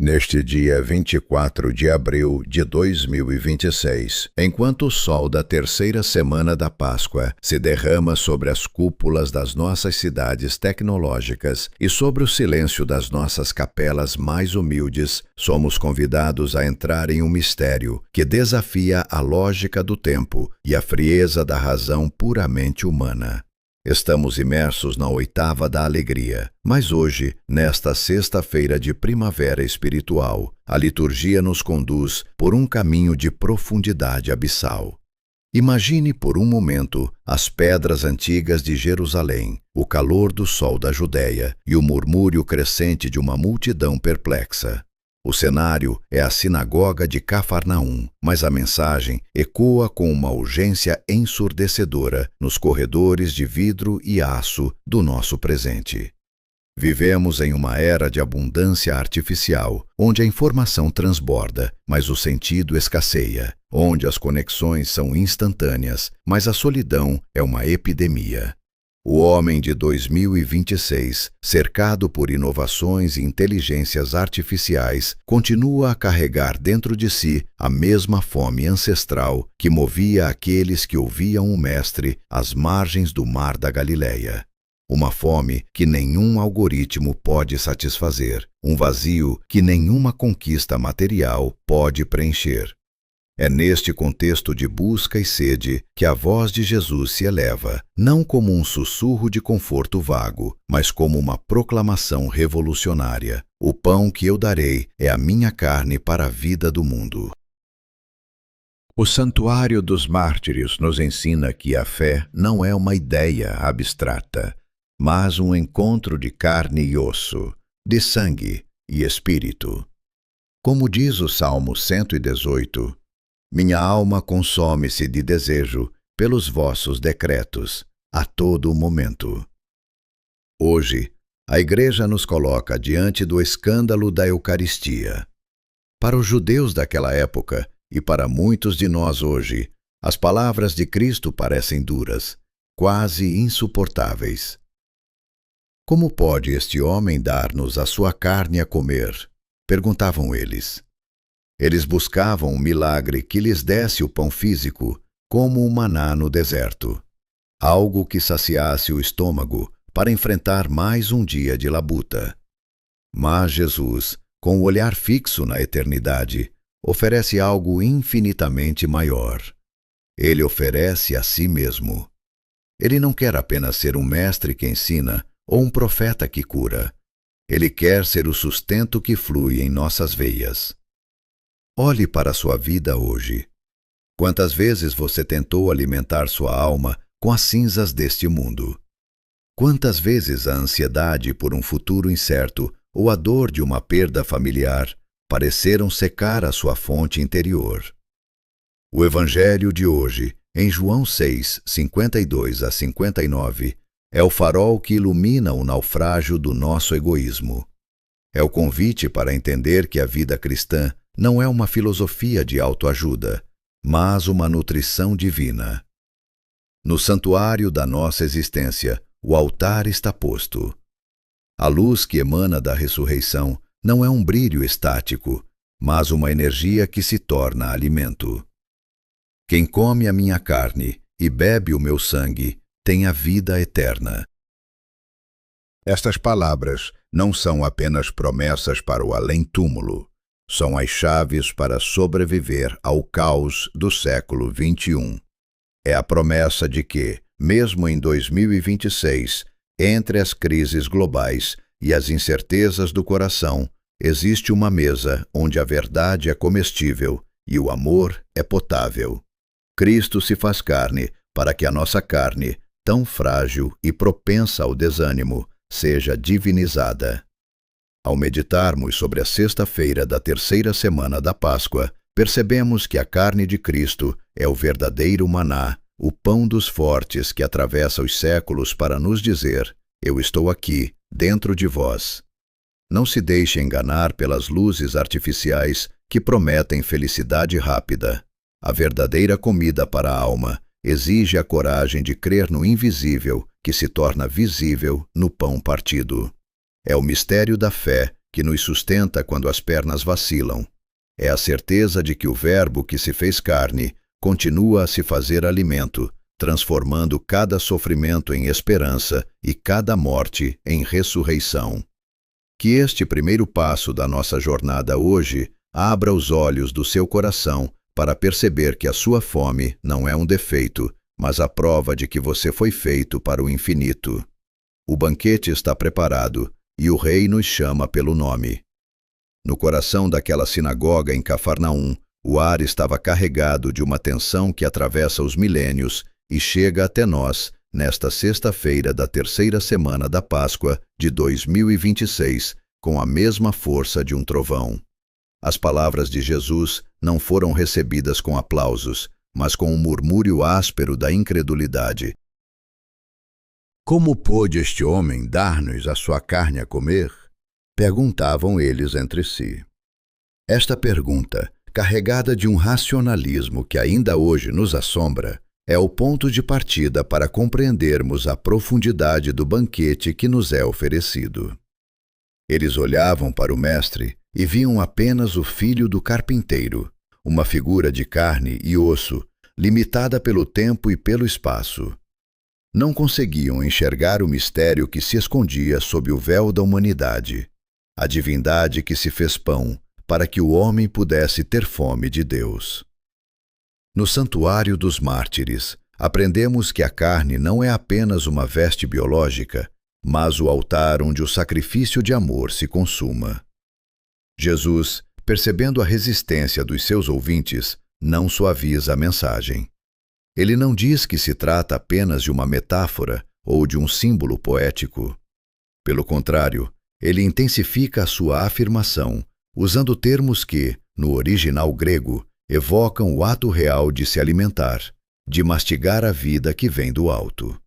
Neste dia 24 de abril de 2026, enquanto o sol da terceira semana da Páscoa se derrama sobre as cúpulas das nossas cidades tecnológicas e sobre o silêncio das nossas capelas mais humildes, somos convidados a entrar em um mistério que desafia a lógica do tempo e a frieza da razão puramente humana. Estamos imersos na oitava da alegria, mas hoje, nesta sexta-feira de primavera espiritual, a liturgia nos conduz por um caminho de profundidade abissal. Imagine por um momento as pedras antigas de Jerusalém, o calor do sol da Judéia e o murmúrio crescente de uma multidão perplexa. O cenário é a sinagoga de Cafarnaum, mas a mensagem ecoa com uma urgência ensurdecedora nos corredores de vidro e aço do nosso presente. Vivemos em uma era de abundância artificial, onde a informação transborda, mas o sentido escasseia, onde as conexões são instantâneas, mas a solidão é uma epidemia. O homem de 2026, cercado por inovações e inteligências artificiais, continua a carregar dentro de si a mesma fome ancestral que movia aqueles que ouviam o Mestre às margens do Mar da Galileia. Uma fome que nenhum algoritmo pode satisfazer, um vazio que nenhuma conquista material pode preencher. É neste contexto de busca e sede que a voz de Jesus se eleva, não como um sussurro de conforto vago, mas como uma proclamação revolucionária. O pão que eu darei é a minha carne para a vida do mundo. O Santuário dos Mártires nos ensina que a fé não é uma ideia abstrata, mas um encontro de carne e osso, de sangue e espírito. Como diz o Salmo 118, minha alma consome-se de desejo pelos vossos decretos, a todo momento. Hoje, a Igreja nos coloca diante do escândalo da Eucaristia. Para os judeus daquela época, e para muitos de nós hoje, as palavras de Cristo parecem duras, quase insuportáveis. Como pode este homem dar-nos a sua carne a comer? Perguntavam eles. Eles buscavam um milagre que lhes desse o pão físico, como o maná no deserto. Algo que saciasse o estômago para enfrentar mais um dia de labuta. Mas Jesus, com o olhar fixo na eternidade, oferece algo infinitamente maior. Ele oferece a si mesmo. Ele não quer apenas ser um mestre que ensina ou um profeta que cura. Ele quer ser o sustento que flui em nossas veias. Olhe para a sua vida hoje. Quantas vezes você tentou alimentar sua alma com as cinzas deste mundo? Quantas vezes a ansiedade por um futuro incerto ou a dor de uma perda familiar pareceram secar a sua fonte interior? O Evangelho de hoje, em João 6, 52 a 59, é o farol que ilumina o naufrágio do nosso egoísmo. É o convite para entender que a vida cristã não é uma filosofia de autoajuda, mas uma nutrição divina. No santuário da nossa existência, o altar está posto. A luz que emana da ressurreição não é um brilho estático, mas uma energia que se torna alimento. Quem come a minha carne e bebe o meu sangue tem a vida eterna. Estas palavras não são apenas promessas para o além-túmulo. São as chaves para sobreviver ao caos do século XXI. É a promessa de que, mesmo em 2026, entre as crises globais e as incertezas do coração, existe uma mesa onde a verdade é comestível e o amor é potável. Cristo se faz carne para que a nossa carne, tão frágil e propensa ao desânimo, seja divinizada. Ao meditarmos sobre a sexta-feira da terceira semana da Páscoa, percebemos que a carne de Cristo é o verdadeiro maná, o pão dos fortes que atravessa os séculos para nos dizer: eu estou aqui, dentro de vós. Não se deixe enganar pelas luzes artificiais que prometem felicidade rápida. A verdadeira comida para a alma exige a coragem de crer no invisível que se torna visível no pão partido. É o mistério da fé que nos sustenta quando as pernas vacilam. É a certeza de que o Verbo que se fez carne continua a se fazer alimento, transformando cada sofrimento em esperança e cada morte em ressurreição. Que este primeiro passo da nossa jornada hoje abra os olhos do seu coração para perceber que a sua fome não é um defeito, mas a prova de que você foi feito para o infinito. O banquete está preparado e o Rei nos chama pelo nome. No coração daquela sinagoga em Cafarnaum, o ar estava carregado de uma tensão que atravessa os milênios e chega até nós nesta sexta-feira da terceira semana da Páscoa de 2026, com a mesma força de um trovão. As palavras de Jesus não foram recebidas com aplausos, mas com um murmúrio áspero da incredulidade. Como pôde este homem dar-nos a sua carne a comer? Perguntavam eles entre si. Esta pergunta, carregada de um racionalismo que ainda hoje nos assombra, é o ponto de partida para compreendermos a profundidade do banquete que nos é oferecido. Eles olhavam para o Mestre e viam apenas o filho do carpinteiro, uma figura de carne e osso, limitada pelo tempo e pelo espaço. Não conseguiam enxergar o mistério que se escondia sob o véu da humanidade, a divindade que se fez pão para que o homem pudesse ter fome de Deus. No Santuário dos Mártires, aprendemos que a carne não é apenas uma veste biológica, mas o altar onde o sacrifício de amor se consuma. Jesus, percebendo a resistência dos seus ouvintes, não suaviza a mensagem. Ele não diz que se trata apenas de uma metáfora ou de um símbolo poético. Pelo contrário, ele intensifica a sua afirmação, usando termos que, no original grego, evocam o ato real de se alimentar, de mastigar a vida que vem do alto.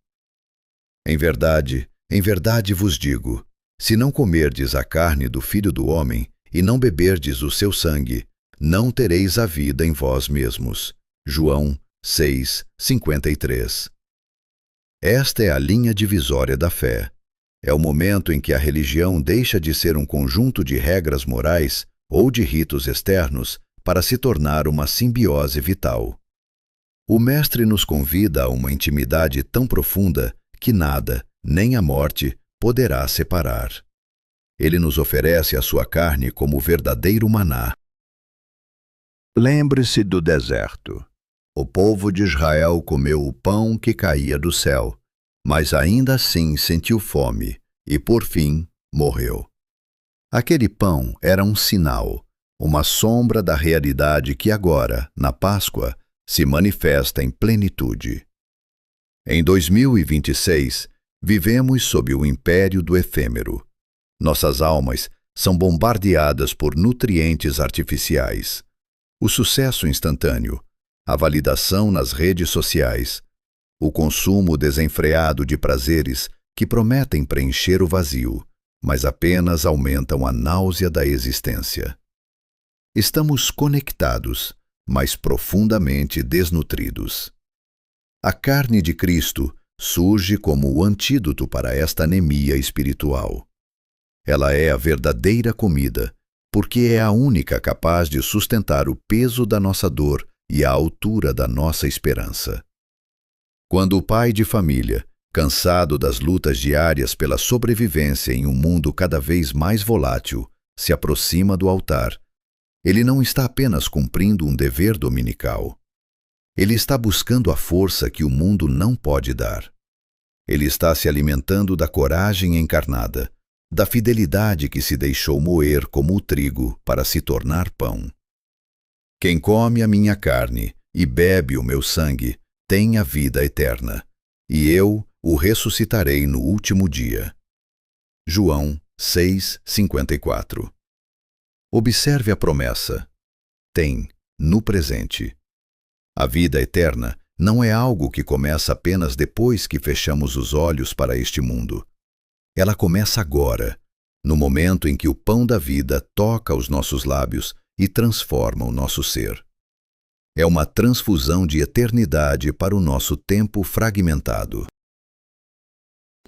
Em verdade vos digo, se não comerdes a carne do Filho do Homem e não beberdes o seu sangue, não tereis a vida em vós mesmos. João 6:53. Esta é a linha divisória da fé. É o momento em que a religião deixa de ser um conjunto de regras morais ou de ritos externos para se tornar uma simbiose vital. O Mestre nos convida a uma intimidade tão profunda que nada, nem a morte, poderá separar. Ele nos oferece a sua carne como verdadeiro maná. Lembre-se do deserto. O povo de Israel comeu o pão que caía do céu, mas ainda assim sentiu fome e, por fim, morreu. Aquele pão era um sinal, uma sombra da realidade que agora, na Páscoa, se manifesta em plenitude. Em 2026, vivemos sob o império do efêmero. Nossas almas são bombardeadas por nutrientes artificiais. O sucesso instantâneo, a validação nas redes sociais, o consumo desenfreado de prazeres que prometem preencher o vazio, mas apenas aumentam a náusea da existência. Estamos conectados, mas profundamente desnutridos. A carne de Cristo surge como o antídoto para esta anemia espiritual. Ela é a verdadeira comida, porque é a única capaz de sustentar o peso da nossa dor e a altura da nossa esperança. Quando o pai de família, cansado das lutas diárias pela sobrevivência em um mundo cada vez mais volátil, se aproxima do altar, ele não está apenas cumprindo um dever dominical. Ele está buscando a força que o mundo não pode dar. Ele está se alimentando da coragem encarnada, da fidelidade que se deixou moer como o trigo para se tornar pão. Quem come a minha carne e bebe o meu sangue tem a vida eterna, e eu o ressuscitarei no último dia. João 6:54. Observe a promessa. Tem, no presente. A vida eterna não é algo que começa apenas depois que fechamos os olhos para este mundo. Ela começa agora, no momento em que o pão da vida toca os nossos lábios e transforma o nosso ser. É uma transfusão de eternidade para o nosso tempo fragmentado.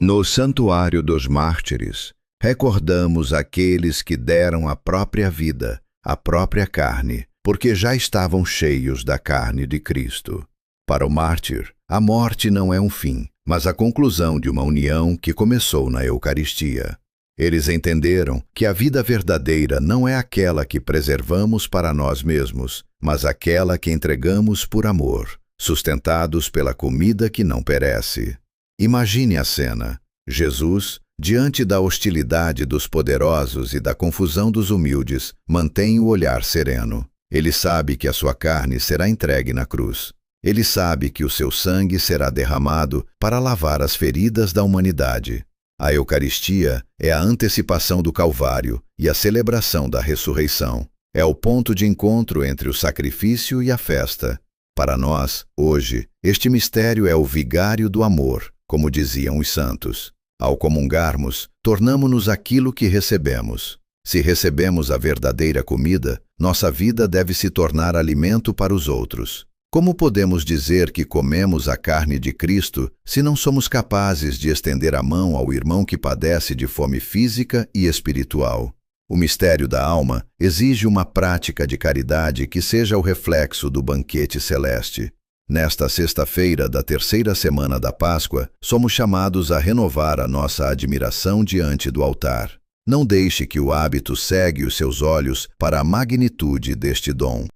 No Santuário dos Mártires, Recordamos aqueles que deram a própria vida, a própria carne, porque já estavam cheios da carne de Cristo. Para o mártir, a morte não é um fim, mas a conclusão de uma união que começou na Eucaristia. Eles entenderam que a vida verdadeira não é aquela que preservamos para nós mesmos, mas aquela que entregamos por amor, sustentados pela comida que não perece. Imagine a cena. Jesus, diante da hostilidade dos poderosos e da confusão dos humildes, mantém o olhar sereno. Ele sabe que a sua carne será entregue na cruz. Ele sabe que o seu sangue será derramado para lavar as feridas da humanidade. A Eucaristia é a antecipação do Calvário e a celebração da ressurreição. É o ponto de encontro entre o sacrifício e a festa. Para nós, hoje, este mistério é o vigário do amor, como diziam os santos. Ao comungarmos, tornamo-nos aquilo que recebemos. Se recebemos a verdadeira comida, nossa vida deve se tornar alimento para os outros. Como podemos dizer que comemos a carne de Cristo se não somos capazes de estender a mão ao irmão que padece de fome física e espiritual? O mistério da alma exige uma prática de caridade que seja o reflexo do banquete celeste. Nesta sexta-feira da terceira semana da Páscoa, somos chamados a renovar a nossa admiração diante do altar. Não deixe que o hábito cegue os seus olhos para a magnitude deste dom.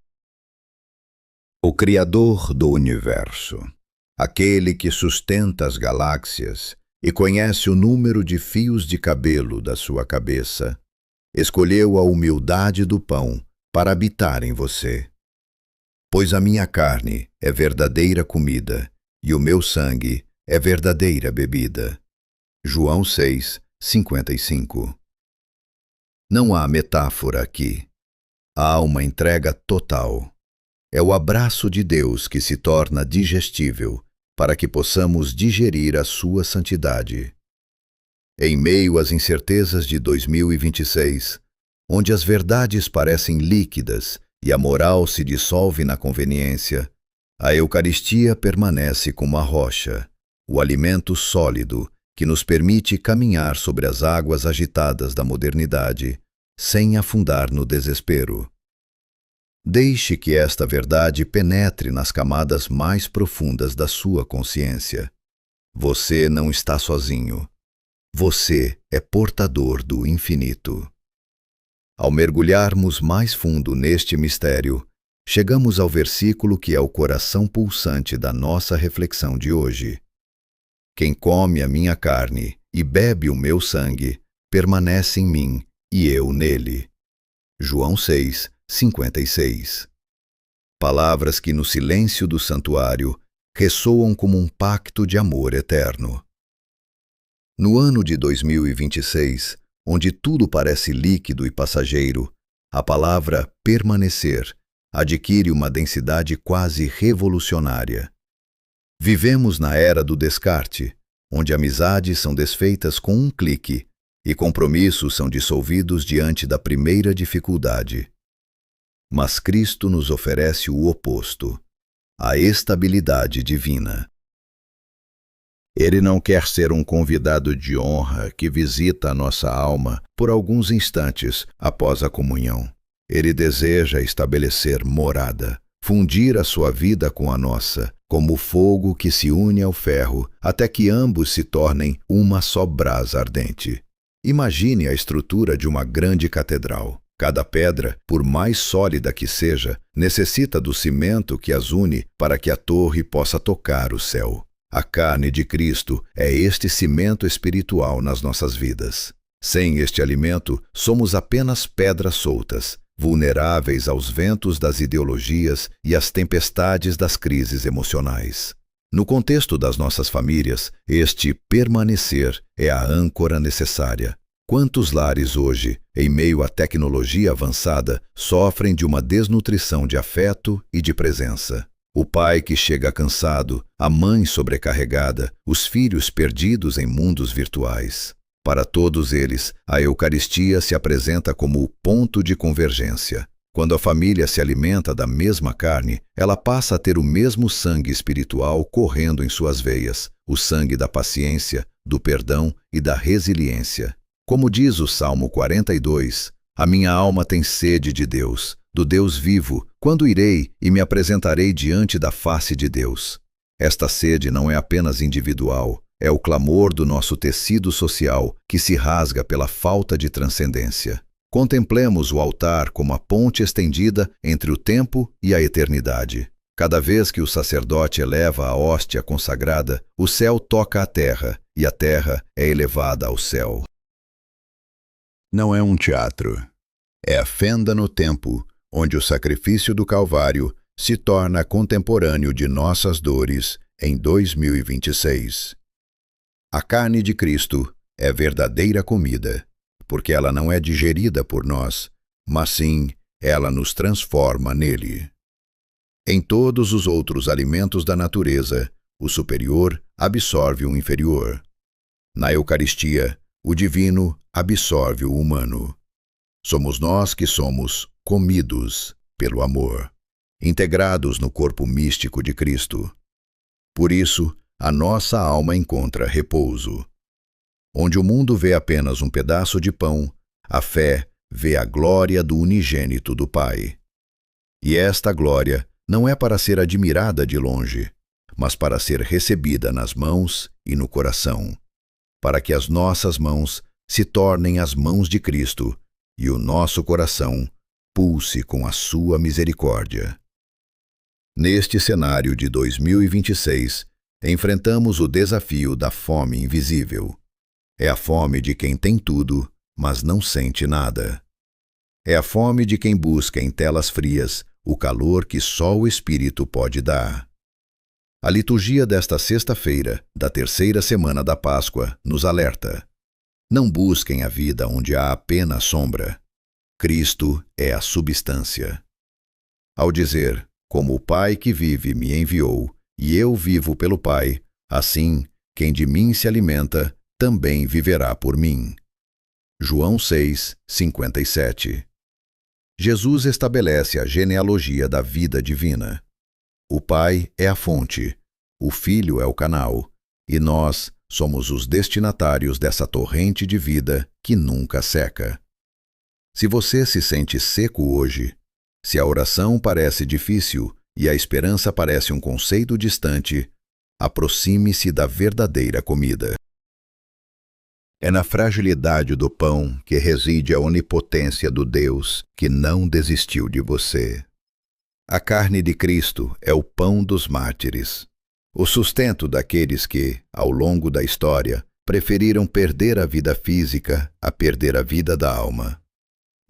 O Criador do Universo, aquele que sustenta as galáxias e conhece o número de fios de cabelo da sua cabeça, escolheu a humildade do pão para habitar em você. Pois a minha carne é verdadeira comida e o meu sangue é verdadeira bebida. João 6, 55. Não há metáfora aqui. Há uma entrega total. É o abraço de Deus que se torna digestível para que possamos digerir a sua santidade. Em meio às incertezas de 2026, onde as verdades parecem líquidas e a moral se dissolve na conveniência, a Eucaristia permanece como a rocha, o alimento sólido que nos permite caminhar sobre as águas agitadas da modernidade, sem afundar no desespero. Deixe que esta verdade penetre nas camadas mais profundas da sua consciência. Você não está sozinho. Você é portador do infinito. Ao mergulharmos mais fundo neste mistério, chegamos ao versículo que é o coração pulsante da nossa reflexão de hoje. Quem come a minha carne e bebe o meu sangue, permanece em mim e eu nele. João 6, 56. Palavras que no silêncio do santuário ressoam como um pacto de amor eterno. No ano de 2026, onde tudo parece líquido e passageiro, a palavra permanecer adquire uma densidade quase revolucionária. Vivemos na era do descarte, onde amizades são desfeitas com um clique e compromissos são dissolvidos diante da primeira dificuldade. Mas Cristo nos oferece o oposto, a estabilidade divina. Ele não quer ser um convidado de honra que visita a nossa alma por alguns instantes após a comunhão. Ele deseja estabelecer morada, fundir a sua vida com a nossa, como o fogo que se une ao ferro, até que ambos se tornem uma só brasa ardente. Imagine a estrutura de uma grande catedral. Cada pedra, por mais sólida que seja, necessita do cimento que as une para que a torre possa tocar o céu. A carne de Cristo é este cimento espiritual nas nossas vidas. Sem este alimento, somos apenas pedras soltas, vulneráveis aos ventos das ideologias e às tempestades das crises emocionais. No contexto das nossas famílias, este permanecer é a âncora necessária. Quantos lares hoje, em meio à tecnologia avançada, sofrem de uma desnutrição de afeto e de presença? O pai que chega cansado, a mãe sobrecarregada, os filhos perdidos em mundos virtuais. Para todos eles, a Eucaristia se apresenta como o ponto de convergência. Quando a família se alimenta da mesma carne, ela passa a ter o mesmo sangue espiritual correndo em suas veias, o sangue da paciência, do perdão e da resiliência. Como diz o Salmo 42, a minha alma tem sede de Deus, do Deus vivo. Quando irei e me apresentarei diante da face de Deus? Esta sede não é apenas individual, é o clamor do nosso tecido social que se rasga pela falta de transcendência. Contemplemos o altar como a ponte estendida entre o tempo e a eternidade. Cada vez que o sacerdote eleva a hóstia consagrada, o céu toca a terra e a terra é elevada ao céu. Não é um teatro. É a fenda no tempo, onde o sacrifício do Calvário se torna contemporâneo de nossas dores em 2026. A carne de Cristo é verdadeira comida, porque ela não é digerida por nós, mas sim ela nos transforma nele. Em todos os outros alimentos da natureza, o superior absorve o inferior. Na Eucaristia, o divino absorve o humano. Somos nós que somos comidos pelo amor, integrados no corpo místico de Cristo. Por isso, a nossa alma encontra repouso. Onde o mundo vê apenas um pedaço de pão, a fé vê a glória do unigênito do Pai. E esta glória não é para ser admirada de longe, mas para ser recebida nas mãos e no coração, para que as nossas mãos se tornem as mãos de Cristo e o nosso coração pulse com a sua misericórdia. Neste cenário de 2026, enfrentamos o desafio da fome invisível. É a fome de quem tem tudo, mas não sente nada. É a fome de quem busca em telas frias o calor que só o Espírito pode dar. A liturgia desta sexta-feira, da terceira semana da Páscoa, nos alerta. Não busquem a vida onde há apenas sombra. Cristo é a substância. Ao dizer, como o Pai que vive me enviou, e eu vivo pelo Pai, assim, quem de mim se alimenta, também viverá por mim. João 6, 57. Jesus estabelece a genealogia da vida divina. O Pai é a fonte, o Filho é o canal, e nós somos os destinatários dessa torrente de vida que nunca seca. Se você se sente seco hoje, se a oração parece difícil e a esperança parece um conceito distante, aproxime-se da verdadeira comida. É na fragilidade do pão que reside a onipotência do Deus que não desistiu de você. A carne de Cristo é o pão dos mártires, o sustento daqueles que, ao longo da história, preferiram perder a vida física a perder a vida da alma.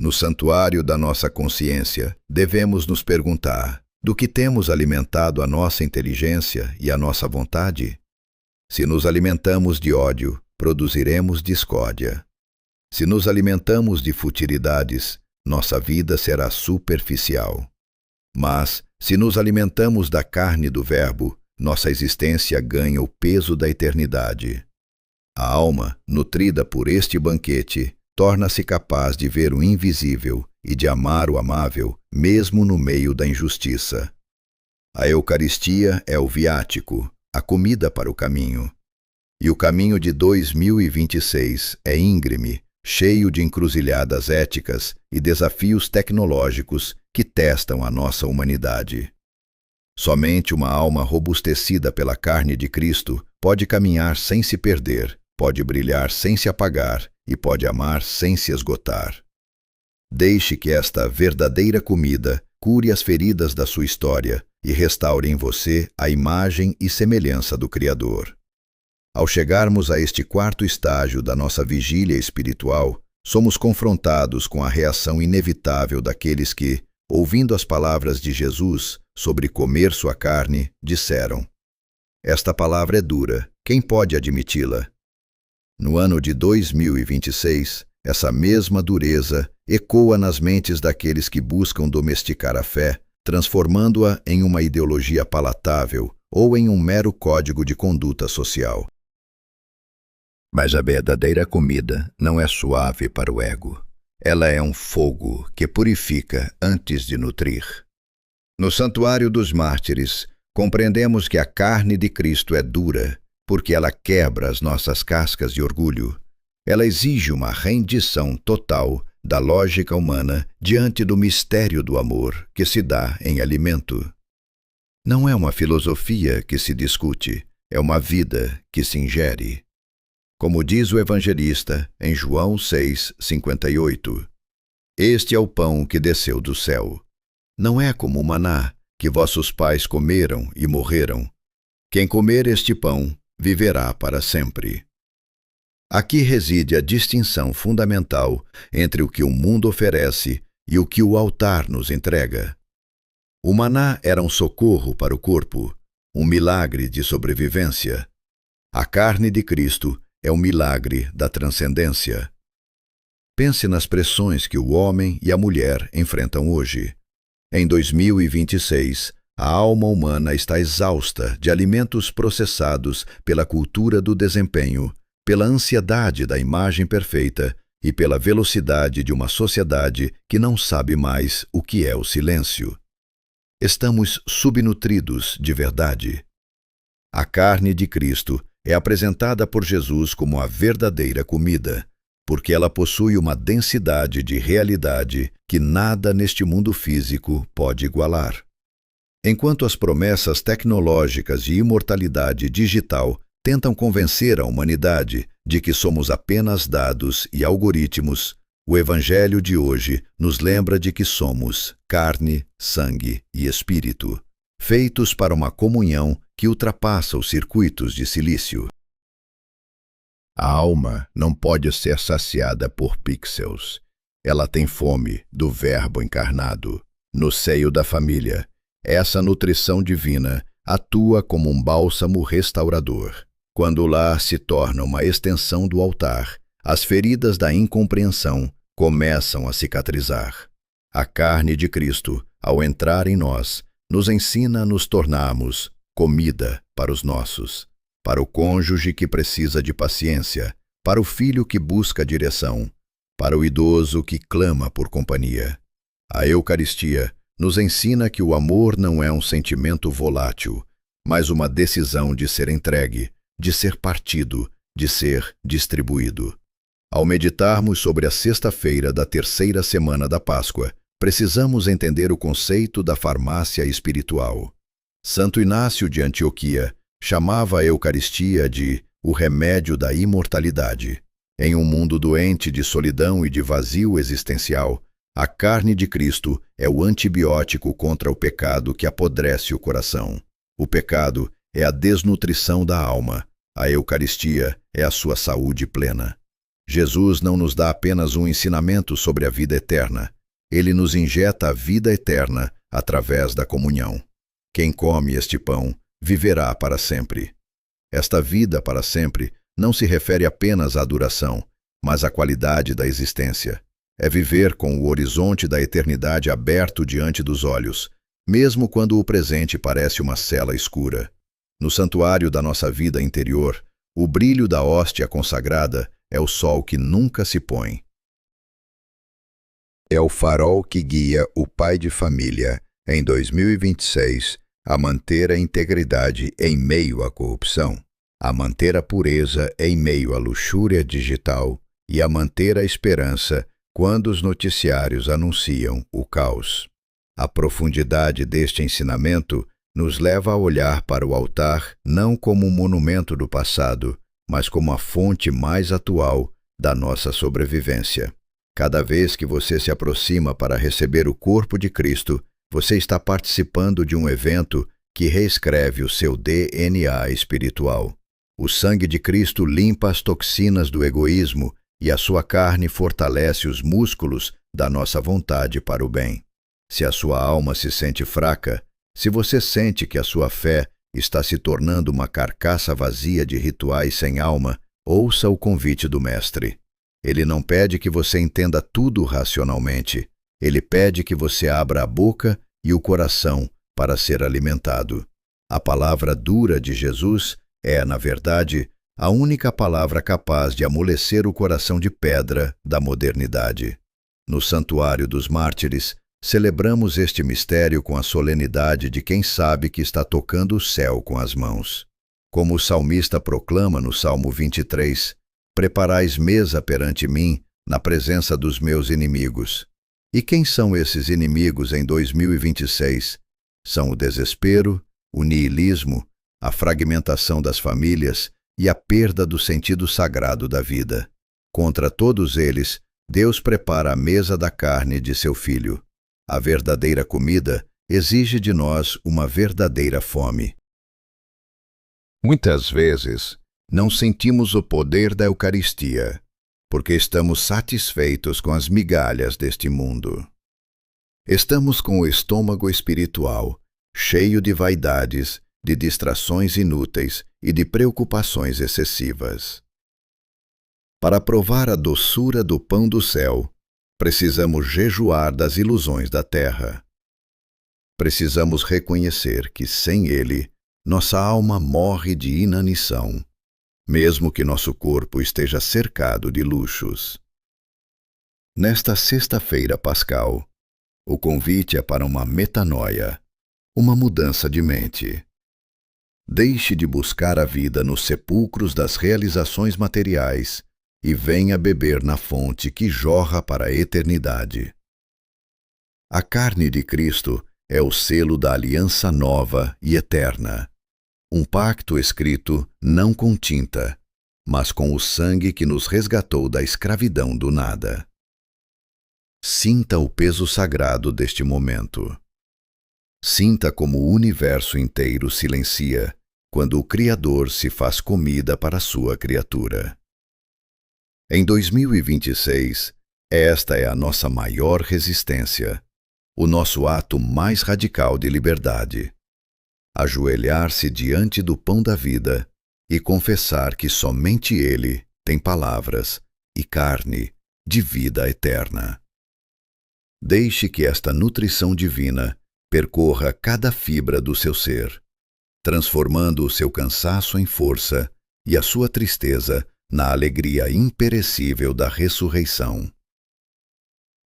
No santuário da nossa consciência, devemos nos perguntar: do que temos alimentado a nossa inteligência e a nossa vontade? Se nos alimentamos de ódio, produziremos discórdia. Se nos alimentamos de futilidades, nossa vida será superficial. Mas, se nos alimentamos da carne do Verbo, nossa existência ganha o peso da eternidade. A alma, nutrida por este banquete, torna-se capaz de ver o invisível e de amar o amável, mesmo no meio da injustiça. A Eucaristia é o viático, a comida para o caminho. E o caminho de 2026 é íngreme, cheio de encruzilhadas éticas e desafios tecnológicos que testam a nossa humanidade. Somente uma alma robustecida pela carne de Cristo pode caminhar sem se perder, pode brilhar sem se apagar e pode amar sem se esgotar. Deixe que esta verdadeira comida cure as feridas da sua história e restaure em você a imagem e semelhança do Criador. Ao chegarmos a este quarto estágio da nossa vigília espiritual, somos confrontados com a reação inevitável daqueles que, ouvindo as palavras de Jesus sobre comer sua carne, disseram: "Esta palavra é dura, quem pode admiti-la?" No ano de 2026, essa mesma dureza ecoa nas mentes daqueles que buscam domesticar a fé, transformando-a em uma ideologia palatável ou em um mero código de conduta social. Mas a verdadeira comida não é suave para o ego. Ela é um fogo que purifica antes de nutrir. No Santuário dos Mártires, compreendemos que a carne de Cristo é dura, porque ela quebra as nossas cascas de orgulho. Ela exige uma rendição total da lógica humana diante do mistério do amor que se dá em alimento. Não é uma filosofia que se discute, é uma vida que se ingere. Como diz o evangelista em João 6:58, este é o pão que desceu do céu. Não é como o maná, que vossos pais comeram e morreram. Quem comer este pão viverá para sempre. Aqui reside a distinção fundamental entre o que o mundo oferece e o que o altar nos entrega. O maná era um socorro para o corpo, um milagre de sobrevivência. A carne de Cristo é um milagre da transcendência. Pense nas pressões que o homem e a mulher enfrentam hoje. Em 2026, a alma humana está exausta de alimentos processados pela cultura do desempenho, pela ansiedade da imagem perfeita e pela velocidade de uma sociedade que não sabe mais o que é o silêncio. Estamos subnutridos de verdade. A carne de Cristo é apresentada por Jesus como a verdadeira comida, porque ela possui uma densidade de realidade que nada neste mundo físico pode igualar. Enquanto as promessas tecnológicas de imortalidade digital tentam convencer a humanidade de que somos apenas dados e algoritmos, o Evangelho de hoje nos lembra de que somos carne, sangue e espírito, feitos para uma comunhão que ultrapassa os circuitos de silício. A alma não pode ser saciada por pixels. Ela tem fome do Verbo encarnado. No seio da família, essa nutrição divina atua como um bálsamo restaurador. Quando o lar se torna uma extensão do altar, as feridas da incompreensão começam a cicatrizar. A carne de Cristo, ao entrar em nós, nos ensina a nos tornarmos comida para os nossos, para o cônjuge que precisa de paciência, para o filho que busca direção, para o idoso que clama por companhia. A Eucaristia nos ensina que o amor não é um sentimento volátil, mas uma decisão de ser entregue, de ser partido, de ser distribuído. Ao meditarmos sobre a sexta-feira da terceira semana da Páscoa, precisamos entender o conceito da farmácia espiritual. Santo Inácio de Antioquia chamava a Eucaristia de o remédio da imortalidade. Em um mundo doente de solidão e de vazio existencial, a carne de Cristo é o antibiótico contra o pecado que apodrece o coração. O pecado é a desnutrição da alma. A Eucaristia é a sua saúde plena. Jesus não nos dá apenas um ensinamento sobre a vida eterna. Ele nos injeta a vida eterna através da comunhão. Quem come este pão viverá para sempre. Esta vida para sempre não se refere apenas à duração, mas à qualidade da existência. É viver com o horizonte da eternidade aberto diante dos olhos, mesmo quando o presente parece uma cela escura. No santuário da nossa vida interior, o brilho da hóstia consagrada é o sol que nunca se põe. É o farol que guia o pai de família, em 2026, a manter a integridade em meio à corrupção, a manter a pureza em meio à luxúria digital e a manter a esperança quando os noticiários anunciam o caos. A profundidade deste ensinamento nos leva a olhar para o altar não como um monumento do passado, mas como a fonte mais atual da nossa sobrevivência. Cada vez que você se aproxima para receber o corpo de Cristo, você está participando de um evento que reescreve o seu DNA espiritual. O sangue de Cristo limpa as toxinas do egoísmo e a sua carne fortalece os músculos da nossa vontade para o bem. Se a sua alma se sente fraca, se você sente que a sua fé está se tornando uma carcaça vazia de rituais sem alma, ouça o convite do Mestre. Ele não pede que você entenda tudo racionalmente. Ele pede que você abra a boca e o coração para ser alimentado. A palavra dura de Jesus é, na verdade, a única palavra capaz de amolecer o coração de pedra da modernidade. No Santuário dos Mártires, celebramos este mistério com a solenidade de quem sabe que está tocando o céu com as mãos. Como o salmista proclama no Salmo 23, Preparais mesa perante mim, na presença dos meus inimigos. E quem são esses inimigos em 2026? São o desespero, o niilismo, a fragmentação das famílias e a perda do sentido sagrado da vida. Contra todos eles, Deus prepara a mesa da carne de seu Filho. A verdadeira comida exige de nós uma verdadeira fome. Muitas vezes, não sentimos o poder da Eucaristia, porque estamos satisfeitos com as migalhas deste mundo. Estamos com o estômago espiritual cheio de vaidades, de distrações inúteis e de preocupações excessivas. Para provar a doçura do pão do céu, precisamos jejuar das ilusões da terra. Precisamos reconhecer que, sem ele, nossa alma morre de inanição, mesmo que nosso corpo esteja cercado de luxos. Nesta sexta-feira pascal, o convite é para uma metanoia, uma mudança de mente. Deixe de buscar a vida nos sepulcros das realizações materiais e venha beber na fonte que jorra para a eternidade. A carne de Cristo é o selo da aliança nova e eterna, um pacto escrito não com tinta, mas com o sangue que nos resgatou da escravidão do nada. Sinta o peso sagrado deste momento. Sinta como o universo inteiro silencia quando o Criador se faz comida para a sua criatura. Em 2026, esta é a nossa maior resistência, o nosso ato mais radical de liberdade. Ajoelhar-se diante do pão da vida e confessar que somente Ele tem palavras e carne de vida eterna. Deixe que esta nutrição divina percorra cada fibra do seu ser, transformando o seu cansaço em força e a sua tristeza na alegria imperecível da ressurreição.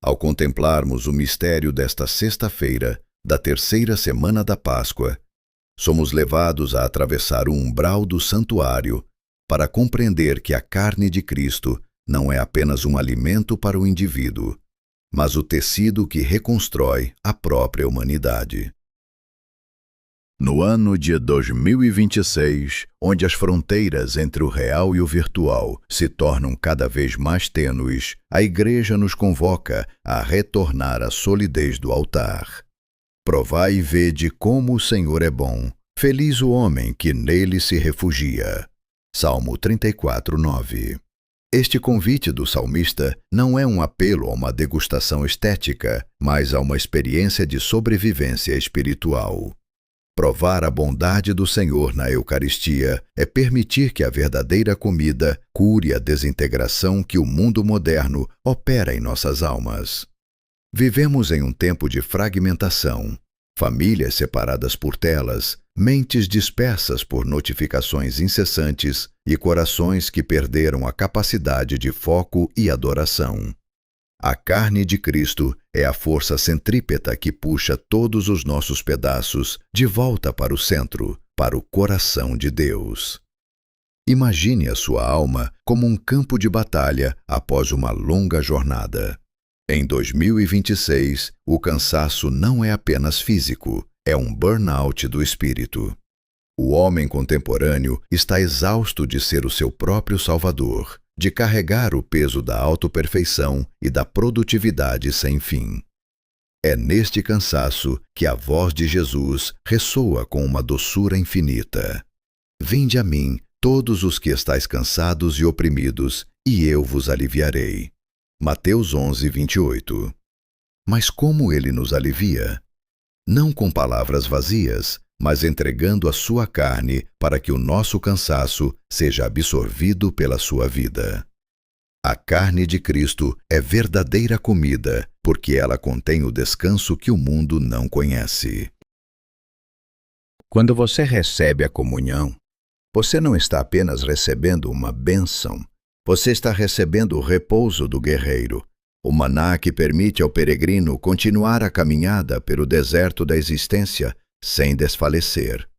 Ao contemplarmos o mistério desta sexta-feira, da terceira semana da Páscoa, somos levados a atravessar o umbral do santuário para compreender que a carne de Cristo não é apenas um alimento para o indivíduo, mas o tecido que reconstrói a própria humanidade. No ano de 2026, onde as fronteiras entre o real e o virtual se tornam cada vez mais tênues, a Igreja nos convoca a retornar à solidez do altar. Provai e vede como o Senhor é bom. Feliz o homem que nele se refugia. Salmo 34:9. Este convite do salmista não é um apelo a uma degustação estética, mas a uma experiência de sobrevivência espiritual. Provar a bondade do Senhor na Eucaristia é permitir que a verdadeira comida cure a desintegração que o mundo moderno opera em nossas almas. Vivemos em um tempo de fragmentação, famílias separadas por telas, mentes dispersas por notificações incessantes e corações que perderam a capacidade de foco e adoração. A carne de Cristo é a força centrípeta que puxa todos os nossos pedaços de volta para o centro, para o coração de Deus. Imagine a sua alma como um campo de batalha após uma longa jornada. Em 2026, o cansaço não é apenas físico, é um burnout do espírito. O homem contemporâneo está exausto de ser o seu próprio salvador, de carregar o peso da autoperfeição e da produtividade sem fim. É neste cansaço que a voz de Jesus ressoa com uma doçura infinita. Vinde a mim, todos os que estáis cansados e oprimidos, e eu vos aliviarei. Mateus 11:28. Mas como ele nos alivia? Não com palavras vazias, mas entregando a sua carne para que o nosso cansaço seja absorvido pela sua vida. A carne de Cristo é verdadeira comida, porque ela contém o descanso que o mundo não conhece. Quando você recebe a comunhão, você não está apenas recebendo uma bênção, você está recebendo o repouso do guerreiro, o maná que permite ao peregrino continuar a caminhada pelo deserto da existência sem desfalecer.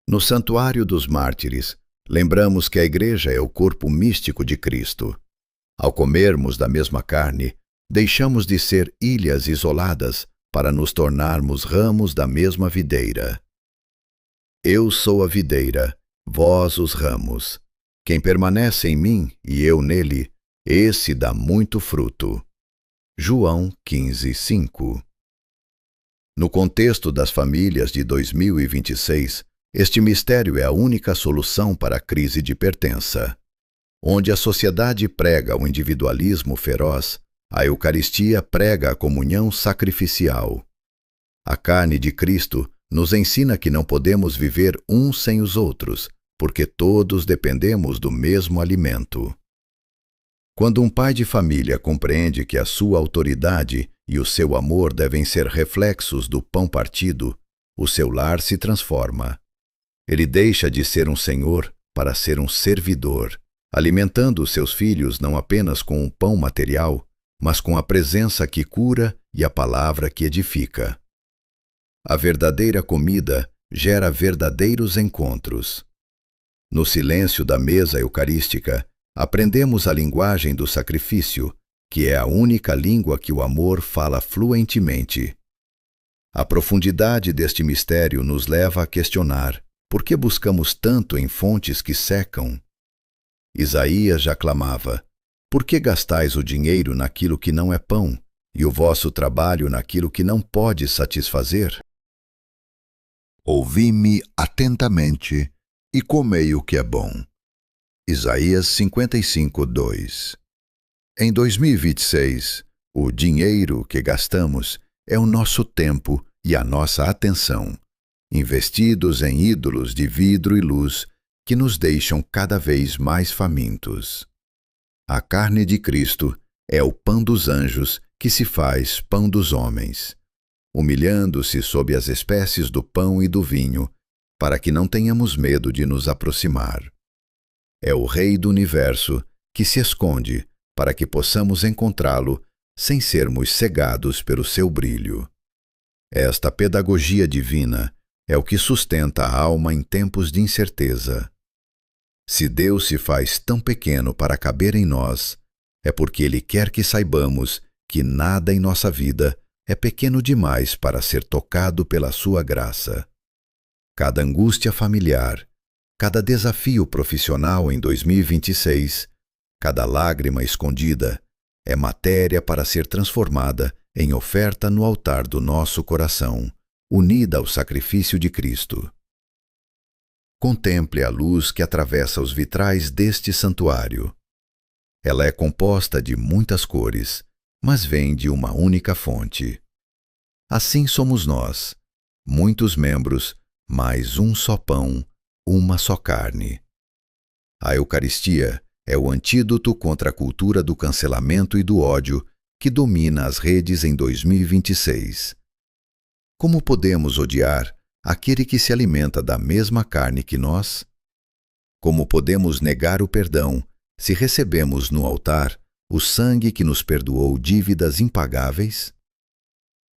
No Santuário dos Mártires, Lembramos que a Igreja é o corpo místico de Cristo. Ao comermos da mesma carne, deixamos de ser ilhas isoladas para nos tornarmos ramos da mesma videira. Eu sou a videira, vós os ramos. Quem permanece em mim e eu nele, esse dá muito fruto. João 15:5. No contexto das famílias de 2026, este mistério é a única solução para a crise de pertença. Onde a sociedade prega o individualismo feroz, a Eucaristia prega a comunhão sacrificial. A carne de Cristo nos ensina que não podemos viver uns sem os outros, porque todos dependemos do mesmo alimento. Quando um pai de família compreende que a sua autoridade e o seu amor devem ser reflexos do pão partido, o seu lar se transforma. Ele deixa de ser um senhor para ser um servidor, alimentando os seus filhos não apenas com o pão material, mas com a presença que cura e a palavra que edifica. A verdadeira comida gera verdadeiros encontros. No silêncio da mesa eucarística, aprendemos a linguagem do sacrifício, que é a única língua que o amor fala fluentemente. A profundidade deste mistério nos leva a questionar: por que buscamos tanto em fontes que secam? Isaías já clamava: por que gastais o dinheiro naquilo que não é pão, e o vosso trabalho naquilo que não pode satisfazer? Ouvi-me atentamente e comei o que é bom. Isaías 55:2. Em 2026, o dinheiro que gastamos é o nosso tempo e a nossa atenção, investidos em ídolos de vidro e luz que nos deixam cada vez mais famintos. A carne de Cristo é o pão dos anjos que se faz pão dos homens, humilhando-se sob as espécies do pão e do vinho, para que não tenhamos medo de nos aproximar. É o Rei do Universo que se esconde para que possamos encontrá-lo sem sermos cegados pelo seu brilho. Esta pedagogia divina é o que sustenta a alma em tempos de incerteza. Se Deus se faz tão pequeno para caber em nós, é porque Ele quer que saibamos que nada em nossa vida é pequeno demais para ser tocado pela sua graça. Cada angústia familiar, cada desafio profissional em 2026, cada lágrima escondida, é matéria para ser transformada em oferta no altar do nosso coração, unida ao sacrifício de Cristo. Contemple a luz que atravessa os vitrais deste santuário. Ela é composta de muitas cores, mas vem de uma única fonte. Assim somos nós, muitos membros, mas um só pão, uma só carne. A Eucaristia é o antídoto contra a cultura do cancelamento e do ódio que domina as redes em 2026. Como podemos odiar aquele que se alimenta da mesma carne que nós? Como podemos negar o perdão se recebemos no altar o sangue que nos perdoou dívidas impagáveis?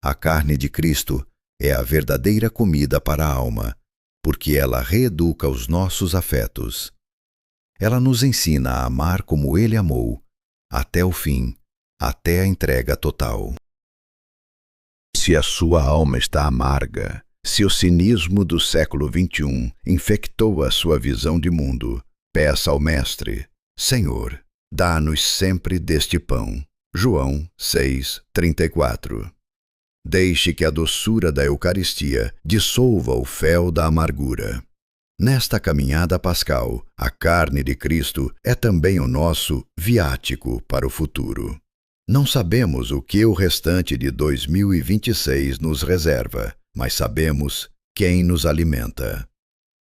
A carne de Cristo é a verdadeira comida para a alma, porque ela reeduca os nossos afetos. Ela nos ensina a amar como Ele amou, até o fim, até a entrega total. Se a sua alma está amarga, se o cinismo do século XXI infectou a sua visão de mundo, peça ao Mestre: Senhor, dá-nos sempre deste pão. João 6:34. Deixe que a doçura da Eucaristia dissolva o fel da amargura. Nesta caminhada pascal, a carne de Cristo é também o nosso viático para o futuro. Não sabemos o que o restante de 2026 nos reserva, mas sabemos quem nos alimenta.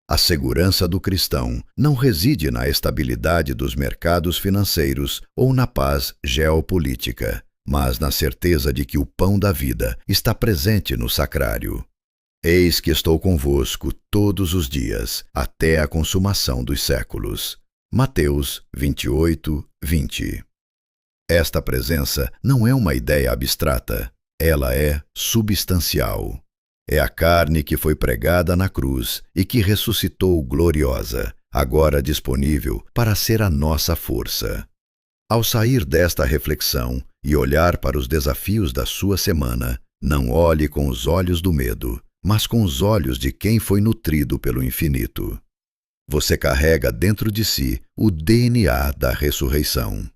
A segurança do cristão não reside na estabilidade dos mercados financeiros ou na paz geopolítica, mas na certeza de que o pão da vida está presente no sacrário. Eis que estou convosco todos os dias, até a consumação dos séculos. Mateus 28:20. Esta presença não é uma ideia abstrata, ela é substancial. É a carne que foi pregada na cruz e que ressuscitou gloriosa, agora disponível para ser a nossa força. Ao sair desta reflexão e olhar para os desafios da sua semana, não olhe com os olhos do medo, mas com os olhos de quem foi nutrido pelo infinito. Você carrega dentro de si o DNA da ressurreição.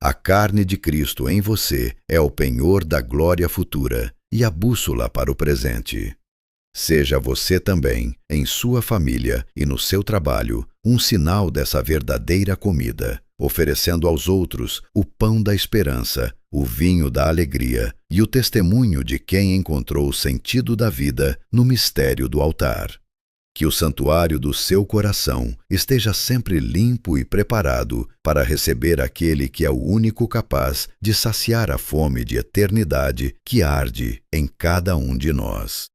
A carne de Cristo em você é o penhor da glória futura e a bússola para o presente. Seja você também, em sua família e no seu trabalho, um sinal dessa verdadeira comida, oferecendo aos outros o pão da esperança, o vinho da alegria e o testemunho de quem encontrou o sentido da vida no mistério do altar. Que o santuário do seu coração esteja sempre limpo e preparado para receber aquele que é o único capaz de saciar a fome de eternidade que arde em cada um de nós.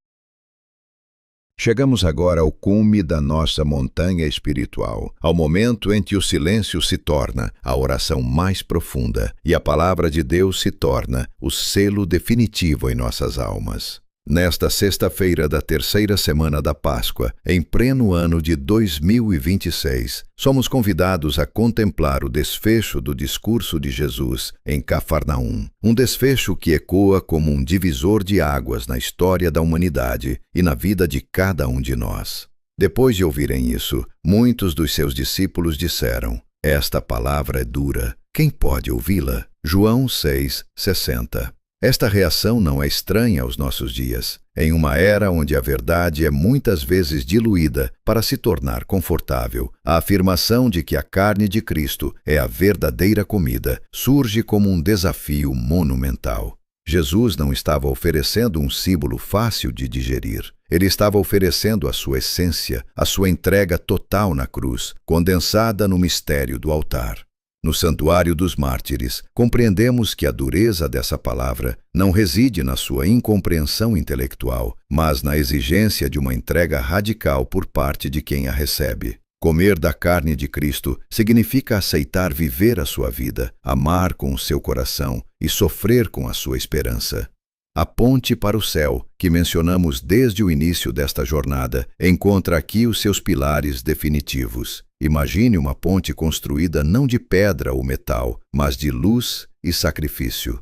Chegamos agora ao cume da nossa montanha espiritual, ao momento em que o silêncio se torna a oração mais profunda e a palavra de Deus se torna o selo definitivo em nossas almas. Nesta sexta-feira da terceira semana da Páscoa, em pleno ano de 2026, somos convidados a contemplar o desfecho do discurso de Jesus em Cafarnaum. Um desfecho que ecoa como um divisor de águas na história da humanidade e na vida de cada um de nós. Depois de ouvirem isso, muitos dos seus discípulos disseram: "Esta palavra é dura, quem pode ouvi-la?" João 6:60. Esta reação não é estranha aos nossos dias, em uma era onde a verdade é muitas vezes diluída para se tornar confortável. A afirmação de que a carne de Cristo é a verdadeira comida surge como um desafio monumental. Jesus não estava oferecendo um símbolo fácil de digerir. Ele estava oferecendo a sua essência, a sua entrega total na cruz, condensada no mistério do altar. No Santuário dos Mártires, compreendemos que a dureza dessa palavra não reside na sua incompreensão intelectual, mas na exigência de uma entrega radical por parte de quem a recebe. Comer da carne de Cristo significa aceitar viver a sua vida, amar com o seu coração e sofrer com a sua esperança. A ponte para o céu, que mencionamos desde o início desta jornada, encontra aqui os seus pilares definitivos. Imagine uma ponte construída não de pedra ou metal, mas de luz e sacrifício.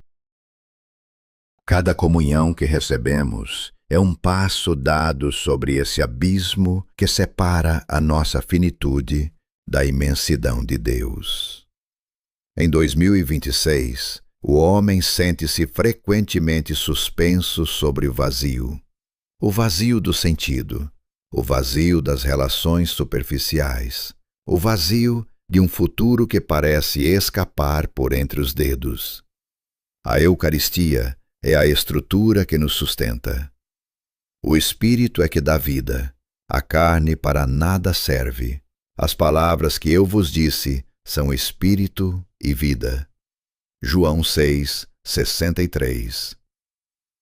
Cada comunhão que recebemos é um passo dado sobre esse abismo que separa a nossa finitude da imensidão de Deus. Em 2026, o homem sente-se frequentemente suspenso sobre o vazio do sentido, o vazio das relações superficiais, o vazio de um futuro que parece escapar por entre os dedos. A Eucaristia é a estrutura que nos sustenta. O Espírito é que dá vida, a carne para nada serve. As palavras que eu vos disse são Espírito e vida. João 6:63.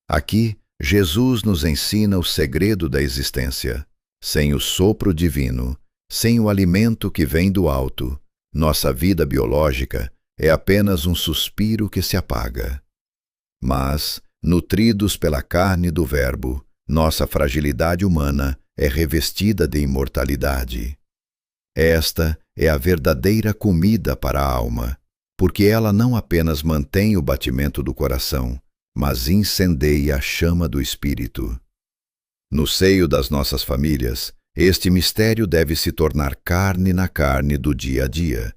Aqui, Jesus nos ensina o segredo da existência. Sem o sopro divino, sem o alimento que vem do alto, nossa vida biológica é apenas um suspiro que se apaga. Mas, nutridos pela carne do Verbo, nossa fragilidade humana é revestida de imortalidade. Esta é a verdadeira comida para a alma, porque ela não apenas mantém o batimento do coração, mas incendeia a chama do Espírito. No seio das nossas famílias, este mistério deve se tornar carne na carne do dia a dia.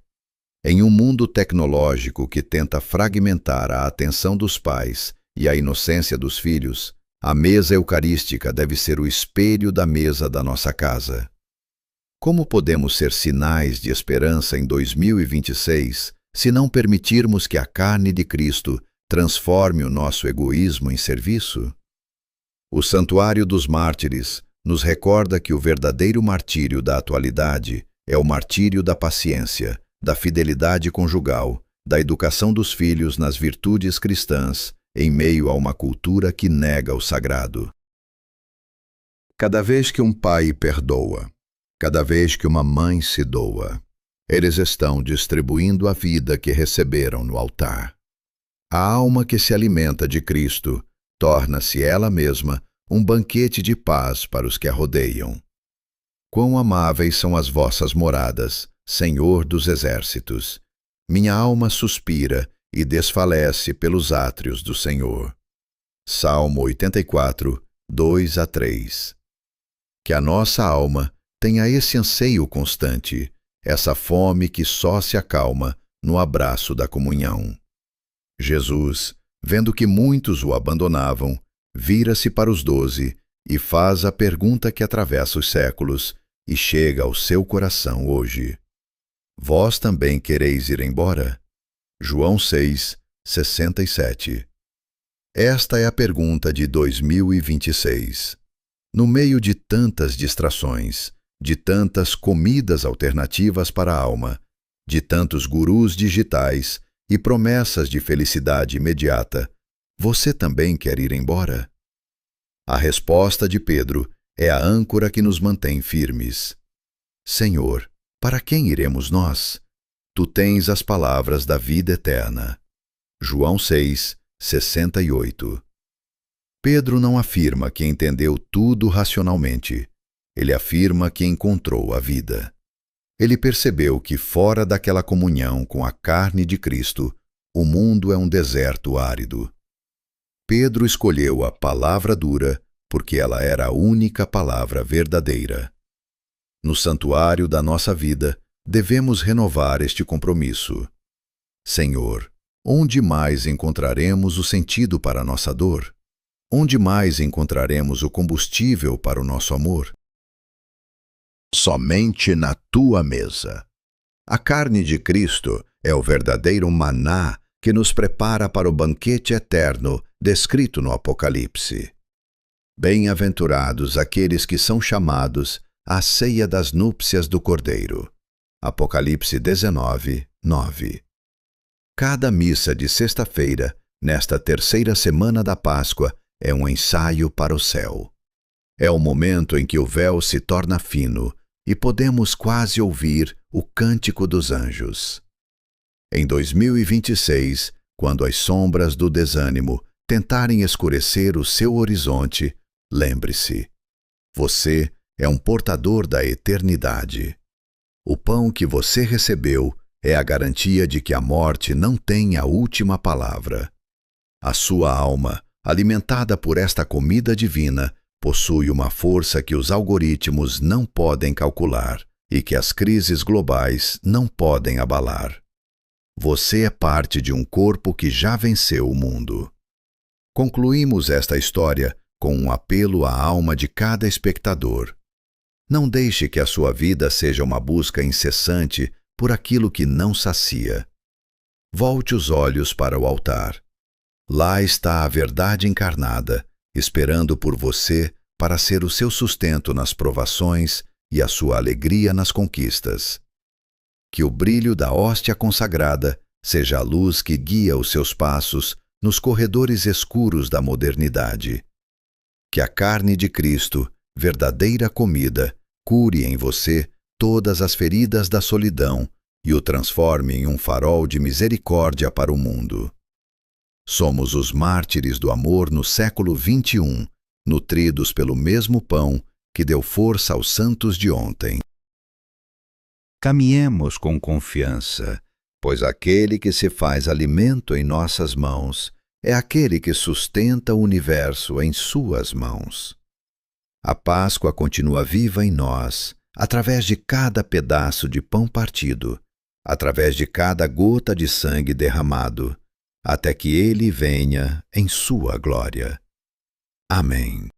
Em um mundo tecnológico que tenta fragmentar a atenção dos pais e a inocência dos filhos, a mesa eucarística deve ser o espelho da mesa da nossa casa. Como podemos ser sinais de esperança em 2026 se não permitirmos que a carne de Cristo transforme o nosso egoísmo em serviço? O Santuário dos Mártires nos recorda que o verdadeiro martírio da atualidade é o martírio da paciência, da fidelidade conjugal, da educação dos filhos nas virtudes cristãs, em meio a uma cultura que nega o sagrado. Cada vez que um pai perdoa, cada vez que uma mãe se doa, eles estão distribuindo a vida que receberam no altar. A alma que se alimenta de Cristo torna-se ela mesma um banquete de paz para os que a rodeiam. Quão amáveis são as vossas moradas, Senhor dos exércitos! Minha alma suspira e desfalece pelos átrios do Senhor. Salmo 84, 2 a 3. Que a nossa alma tenha esse anseio constante, essa fome que só se acalma no abraço da comunhão. Jesus, vendo que muitos o abandonavam, vira-se para os 12 e faz a pergunta que atravessa os séculos e chega ao seu coração hoje. Vós também quereis ir embora? João 6, 67. Esta é a pergunta de 2026. No meio de tantas distrações, de tantas comidas alternativas para a alma, de tantos gurus digitais e promessas de felicidade imediata, você também quer ir embora? A resposta de Pedro é a âncora que nos mantém firmes. Senhor, para quem iremos nós? Tu tens as palavras da vida eterna. João 6, 68. Pedro não afirma que entendeu tudo racionalmente. Ele afirma que encontrou a vida. Ele percebeu que fora daquela comunhão com a carne de Cristo, o mundo é um deserto árido. Pedro escolheu a palavra dura porque ela era a única palavra verdadeira. No santuário da nossa vida, devemos renovar este compromisso. Senhor, onde mais encontraremos o sentido para a nossa dor? Onde mais encontraremos o combustível para o nosso amor? Somente na tua mesa. A carne de Cristo é o verdadeiro maná que nos prepara para o banquete eterno descrito no Apocalipse. Bem-aventurados aqueles que são chamados à ceia das núpcias do Cordeiro. Apocalipse 19, 9. Cada missa de sexta-feira, nesta terceira semana da Páscoa, é um ensaio para o céu. É o momento em que o véu se torna fino e podemos quase ouvir o cântico dos anjos. Em 2026, quando as sombras do desânimo tentarem escurecer o seu horizonte, lembre-se, você é um portador da eternidade. O pão que você recebeu é a garantia de que a morte não tem a última palavra. A sua alma, alimentada por esta comida divina, possui uma força que os algoritmos não podem calcular e que as crises globais não podem abalar. Você é parte de um corpo que já venceu o mundo. Concluímos esta história com um apelo à alma de cada espectador. Não deixe que a sua vida seja uma busca incessante por aquilo que não sacia. Volte os olhos para o altar. Lá está a verdade encarnada, esperando por você para ser o seu sustento nas provações e a sua alegria nas conquistas. Que o brilho da hóstia consagrada seja a luz que guia os seus passos nos corredores escuros da modernidade. Que a carne de Cristo, verdadeira comida, cure em você todas as feridas da solidão e o transforme em um farol de misericórdia para o mundo. Somos os mártires do amor no século XXI, nutridos pelo mesmo pão que deu força aos santos de ontem. Caminhemos com confiança, pois aquele que se faz alimento em nossas mãos é aquele que sustenta o universo em suas mãos. A Páscoa continua viva em nós, através de cada pedaço de pão partido, através de cada gota de sangue derramado, até que Ele venha em sua glória. Amém.